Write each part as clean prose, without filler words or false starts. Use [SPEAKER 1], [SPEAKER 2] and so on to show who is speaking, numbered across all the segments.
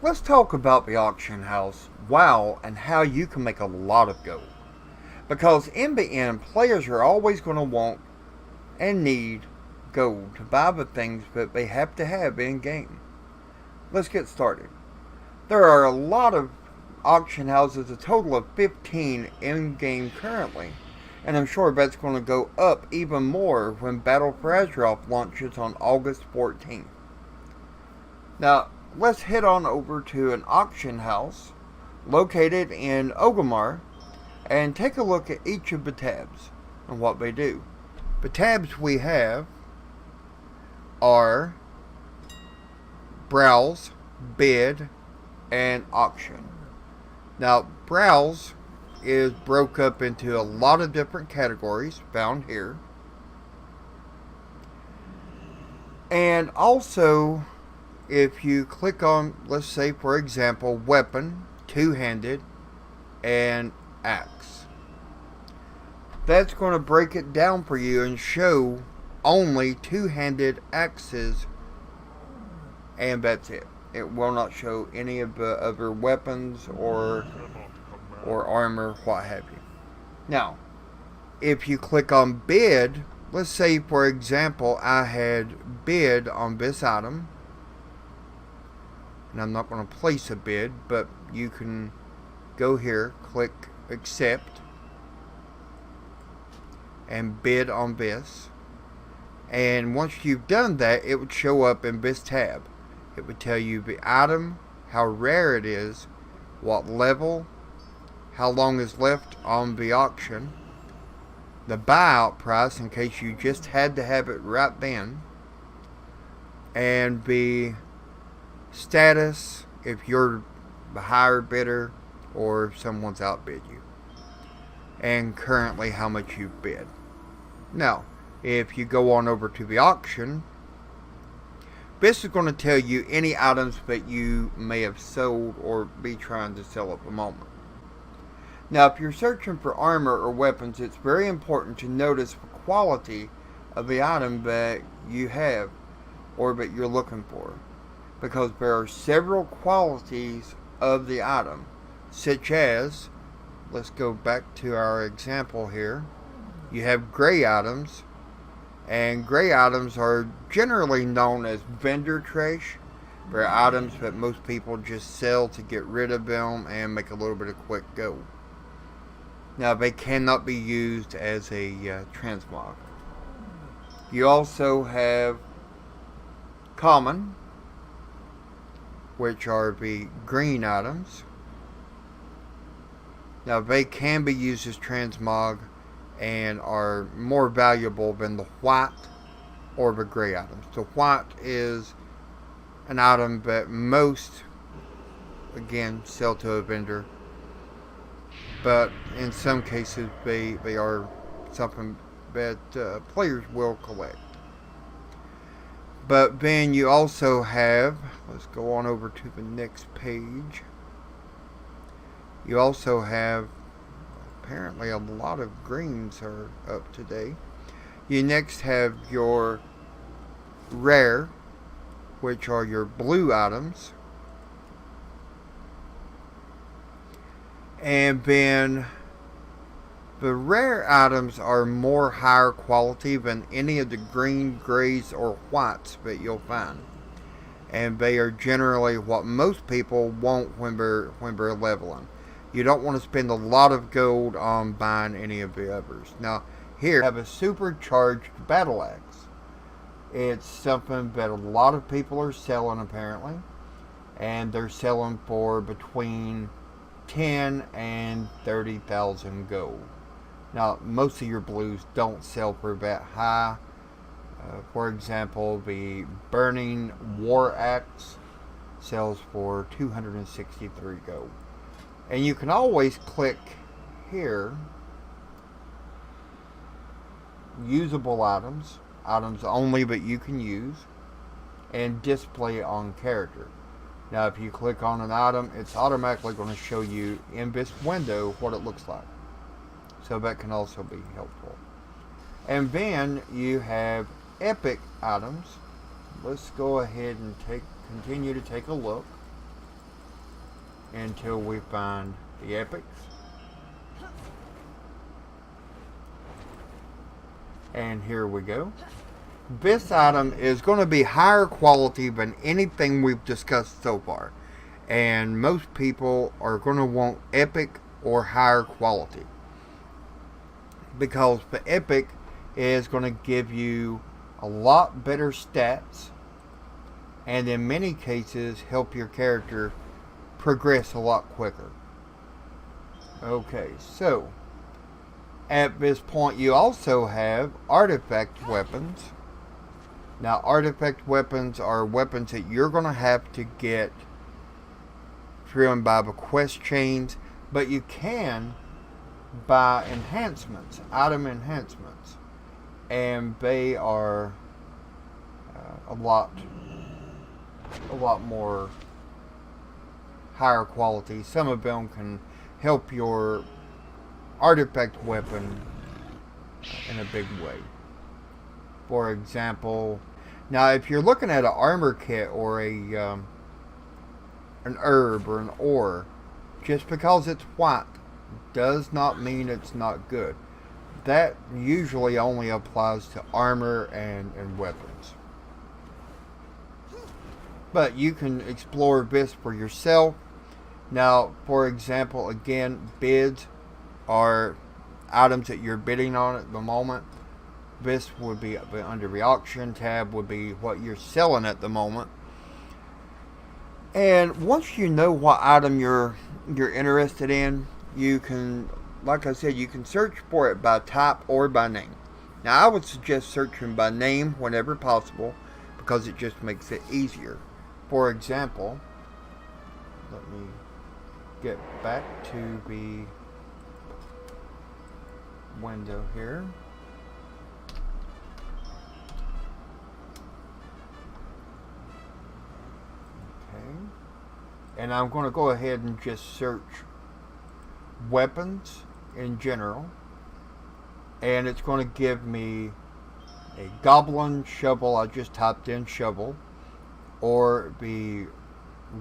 [SPEAKER 1] Let's talk about the auction house, WoW, and how you can make a lot of gold. Because in the end, players are always going to want and need gold to buy the things that they have to have in game. Let's get started. There are a lot of auction houses, a total of 15 in game currently, and I'm sure that's going to go up even more when Battle for Azeroth launches on August 14th. Now, let's head on over to an auction house located in Ogomar and take a look at each of the tabs and what they do. The tabs we have are Browse, Bid, and Auction. Now, Browse is broke up into a lot of different categories found here. And also, if you click on, let's say for example, weapon, two-handed, and axe, that's going to break it down for you and show only two-handed axes, and that's it. It will not show any of the other weapons or armor, what have you. Now, if you click on bid, let's say for example I had bid on this item, and I'm not going to place a bid, but you can go here, click accept, and bid on this. And once you've done that, it would show up in this tab. It would tell you the item, how rare it is, what level, how long is left on the auction, the buyout price in case you just had to have it right then, and the status if you're the higher bidder or if someone's outbid you, and currently how much you've bid. Now, if you go on over to the auction, this is going to tell you any items that you may have sold or be trying to sell at the moment. Now, if you're searching for armor or weapons, it's very important to notice the quality of the item that you have or that you're looking for, because there are several qualities of the item, such as, let's go back to our example here. You have gray items, and gray items are generally known as vendor trash. They're items that most people just sell to get rid of them and make a little bit of quick gold. Now, they cannot be used as a transmog. You also have common, which are the green items. Now, they can be used as transmog and are more valuable than the white or the gray items. The white is an item that most, again, sell to a vendor, but in some cases they are something that players will collect. But then you also have, let's go on over to the next page, you also have, apparently a lot of greens are up today. You next have your rare, which are your blue items. And then the rare items are more higher quality than any of the green, grays, or whites that you'll find. And they are generally what most people want when they're leveling. You don't want to spend a lot of gold on buying any of the others. Now, here I have a supercharged battle axe. It's something that a lot of people are selling apparently, and they're selling for between 10 and 30,000 gold. Now, most of your blues don't sell for that high. For example, the burning war axe sells for 263 gold. And you can always click here, usable items, items only that you can use, and display on character. Now, if you click on an item, it's automatically going to show you in this window what it looks like. So that can also be helpful. And then you have epic items. Let's go ahead and continue to take a look. until we find the epics. And here we go. This item is going to be higher quality than anything we've discussed so far. And most people are going to want epic or higher quality. Because the epic is going to give you a lot better stats. And in many cases help your character progress a lot quicker. Okay, so at this point you also have artifact weapons. Now artifact weapons are weapons that you're going to have to get driven by the quest chains, but you can buy enhancements, item enhancements, and they are a lot more higher quality. Some of them can help your artifact weapon in a big way. For example, now if you're looking at an armor kit or an herb or an ore, just because it's white does not mean it's not good. That usually only applies to armor and weapons. But you can explore this for yourself. Now, for example, again, bids are items that you're bidding on at the moment. This would be under the auction tab, would be what you're selling at the moment. And once you know what item you're interested in, you can, like I said, you can search for it by type or by name. Now I would suggest searching by name whenever possible, because it just makes it easier. For example, let me get back to the window here. Okay. And I'm going to go ahead and just search weapons in general. And it's going to give me a goblin shovel. I just typed in shovel. Or the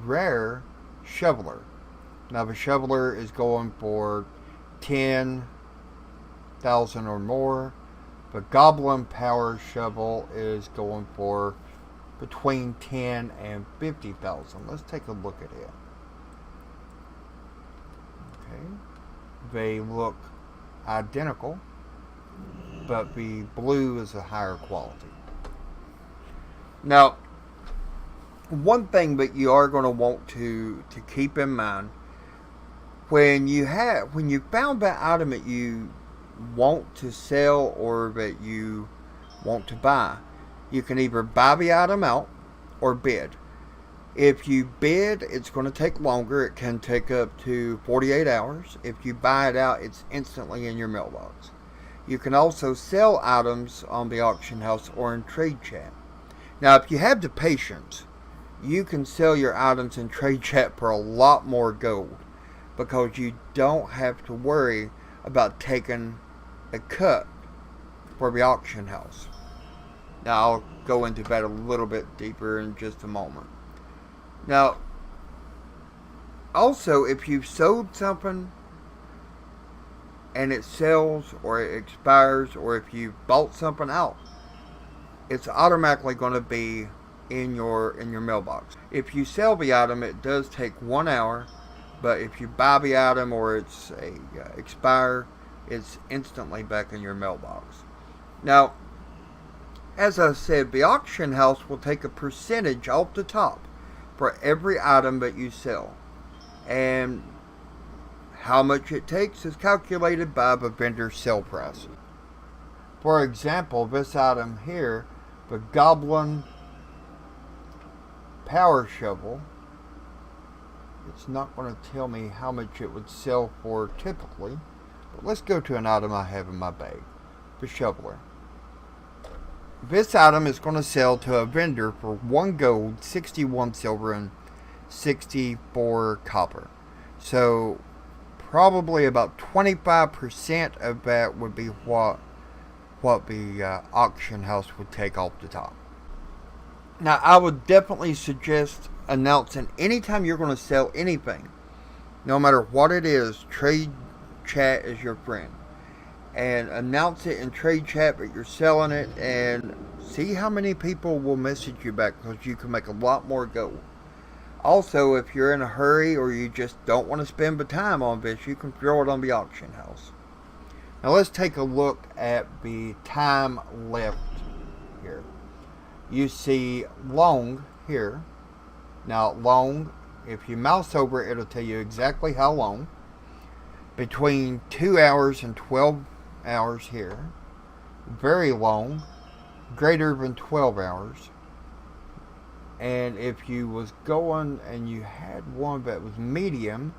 [SPEAKER 1] rare shoveler. Now the shoveler is going for 10,000 or more. The goblin power shovel is going for between 10 and 50,000. Let's take a look at it. Okay. They look identical, but the blue is a higher quality. Now, one thing that you are going to want to keep in mind, when you found that item that you want to sell or that you want to buy, you can either buy the item out or bid. If you bid, it's going to take longer. It can take up to 48 hours. If you buy it out, it's instantly in your mailbox. You can also sell items on the auction house or in trade chat. Now, if you have the patience, you can sell your items in trade chat for a lot more gold, because you don't have to worry about taking a cut for the auction house. Now I'll go into that a little bit deeper in just a moment. Now, also, if you've sold something and it sells or it expires, or if you bought something out, it's automatically going to be in your mailbox. If you sell the item, it does take 1 hour, but if you buy the item or it's expire, it's instantly back in your mailbox. Now, as I said, the auction house will take a percentage off the top for every item that you sell, and how much it takes is calculated by the vendor's sale price. For example, this item here, the Goblin Power Shovel, it's not going to tell me how much it would sell for typically, but let's go to an item I have in my bag, the shoveler. This item is going to sell to a vendor for 1 gold, 61 silver, and 64 copper. So probably about 25% of that would be what the auction house would take off the top. Now, I would definitely suggest announcing anytime you're going to sell anything, No matter what it is, trade chat is your friend. And announce it in trade chat that you're selling it, and see how many people will message you back, because you can make a lot more gold. Also, if you're in a hurry or you just don't want to spend the time on this, you can throw it on the auction house. Now let's take a look at the time left here. You see long here. Now long, if you mouse over it, it'll tell you exactly how long. Between 2 hours and 12 hours here. Very long, greater than 12 hours. And if you was going and you had one that was medium,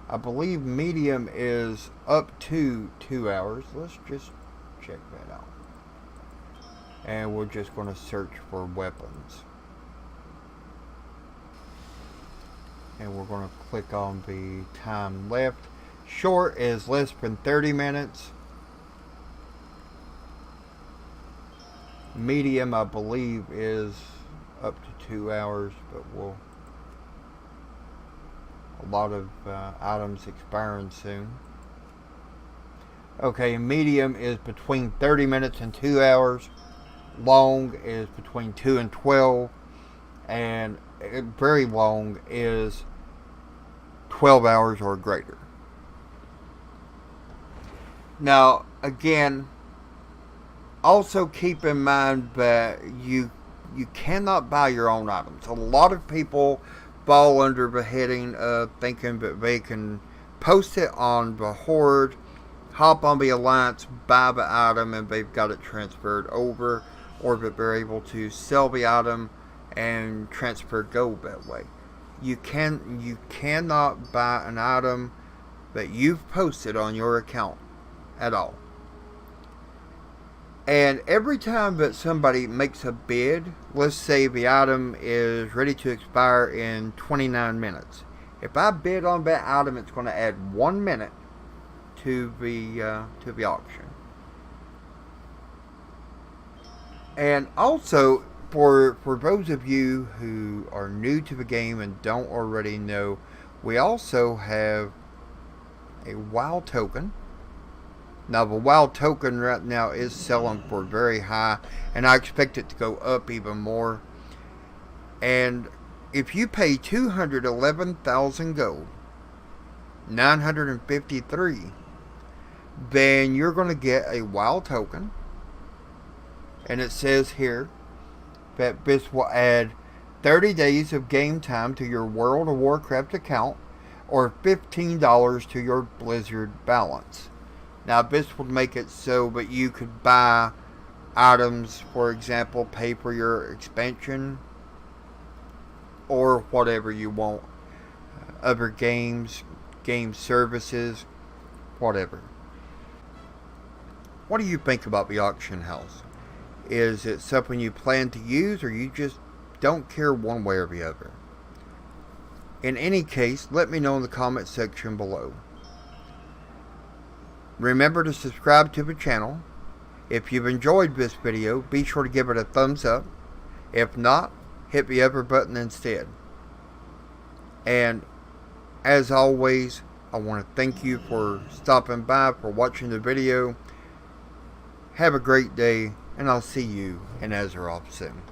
[SPEAKER 1] I believe medium is up to 2 hours. Let's just check that out. And we're just going to search for weapons. And we're going to click on the time left. Short is less than 30 minutes. Medium, I believe, is up to 2 hours, but a lot of items expiring soon. Okay, medium is between 30 minutes and 2 hours. Long is between 2 and 12. And very long is 12 hours or greater. Now, again, also keep in mind that you cannot buy your own items. A lot of people fall under the heading of thinking that they can post it on the Horde, hop on the Alliance, buy the item, and they've got it transferred over, or that they're able to sell the item and transfer gold that way. You cannot buy an item that you've posted on your account at all. And every time that somebody makes a bid, let's say the item is ready to expire in 29 minutes. If I bid on that item, it's going to add 1 minute to the auction. And also, for those of you who are new to the game and don't already know, we also have a WoW token. Now the WoW token right now is selling for very high, and I expect it to go up even more. And if you pay 211,000 gold, 953, then you're going to get a WoW token. And it says here that this will add 30 days of game time to your World of Warcraft account, or $15 to your Blizzard balance. Now this would make it so that you could buy items, for example, pay for your expansion or whatever you want. Other games, game services, whatever. What do you think about the auction house? Is it something you plan to use, or you just don't care one way or the other? In any case, let me know in the comment section below. Remember to subscribe to the channel. If you've enjoyed this video, be sure to give it a thumbs up. If not, hit the other button instead. And as always, I want to thank you for stopping by, for watching the video. Have a great day, and I'll see you in Azeroth soon.